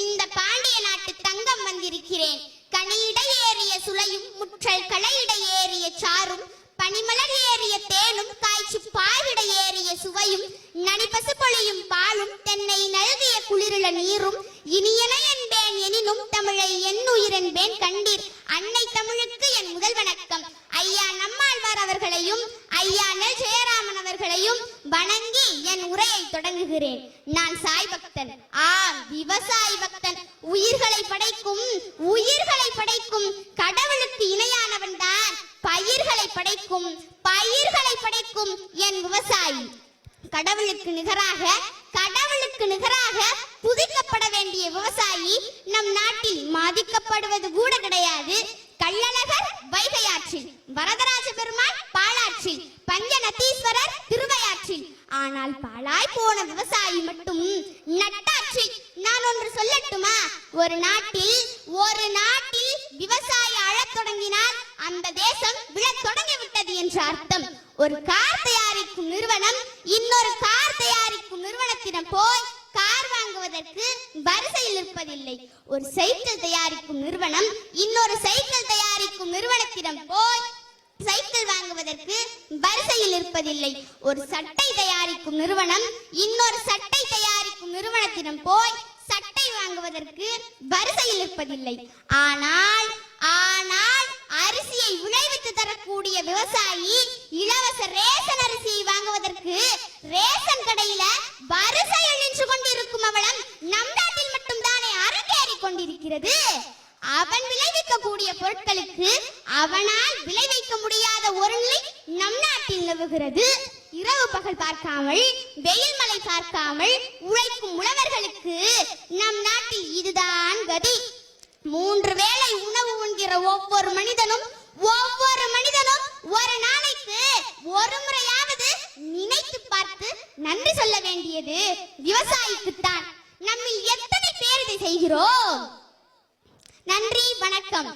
இந்த பாண்டிய நாட்டு தங்கம் வந்திருக்கிறேன். கனியிட ஏறிய சுளையும் முற்றல் களையிட ஏறிய சாரும் பனிமலர் ஏறிய தேனும் காய்ச்சி பாகிட ஏறிய சுவையும் நனிபசு பொழியும் பாலும் தென்னை நல்கிய குளிரில நீரும் இனியன என்பேன் எனினும் தமிழை என் உயிரென்பேன் கண்டீர். அன்னை தமிழுக்கு என் முதல் வணக்கம். ஐயா நம்மாழ்வார் அவர்களையும் ஐயா நெல் ஜெயராமன் அவர்களையும் வணங்கி என் உரையை தொடங்குகிறேன். நான் சாய் பக்தன், விவசாயி பக்தன். உயிர்களை படைக்கும் கடவுளுக்கு இணையானவன் தான் பயிர்களை படைக்கும் என் விவசாயி. கடவுளுக்கு நிகராக புதிக்கப்பட வேண்டிய விவசாயி நம் நாட்டில் மதிக்கப்படுவது கூட கிடையாது. கள்ளழகர் வைகையாற்றில், வரதராஜ பெருமாள் பாலாற்றில், பஞ்சநதீஸ்வரர் திருவையாற்றில். ஆனால் பாழாய் போன விவசாயி மட்டும் நட்டாற்றில். நான் ஒன்று சொல்லட்டுமா? ஒரு நாட்டில் விவசாயி அழத் தொடங்கினால் அந்த தேசம் விழத் தொடங்கிவிட்டது என்று அர்த்தம். ஒரு கார் தயாரிக்கும் நிறுவனம் இன்னொரு கார் தயாரிக்கும் நிறுவனத்திடம் போய் கார் வாங்குவதற்கு வரிசையில் இருப்பதில்லை. ஒரு சைக்கிள் தயாரிக்கும் நிறுவனம் இன்னொரு சைக்கிள் தயாரிக்கும் நிறுவனத்திடம் போய் சைக்கிள் வாங்குவதற்கு வரிசையில் இருப்பதில்லை. ஒரு சட்டை தயாரிக்கும் நிறுவனம் இன்னொரு சட்டை தயாரிக்கும் நிறுவனத்திடம் போய் சட்டை வாங்குவதற்கு வரிசையில் இருப்பதில்லை. ஆனால் அரிசியை விளைவித்து தரக்கூடிய விவசாயி இலவச ரேஷன் அரிசியை வாங்குவதற்கு ரேஷன் கடையில வரிசையில் நின்று கொண்டிருக்கும் அவலம் நம் நாட்டில் மட்டும் தானே அரங்கேறிக் கொண்டிருக்கிறது. அவன் விளைவிக்கக்கூடிய பொருட்களுக்கு அவனால் விளைவிக்க முடியாத ஒரு நிலை நம் நாட்டில் நிலவுகிறது. இரவு பகல் பார்க்காமல், வெயில் மழை பார்க்காமல் உழைக்கும் உழவர்களுக்கு நம் நாட்டில் இதுதான் கதி. 3 வேளை உணவு உண்கிற ஒவ்வொரு மனிதனும் ஒரு நாளைக்கு ஒரு முறையாவது நினைத்து பார்த்து நன்றி சொல்ல வேண்டியது விவசாயிக்குத்தான். நம்மில் எத்தனை பேர் இதை செய்கிறோம்? நன்றி, வணக்கம்.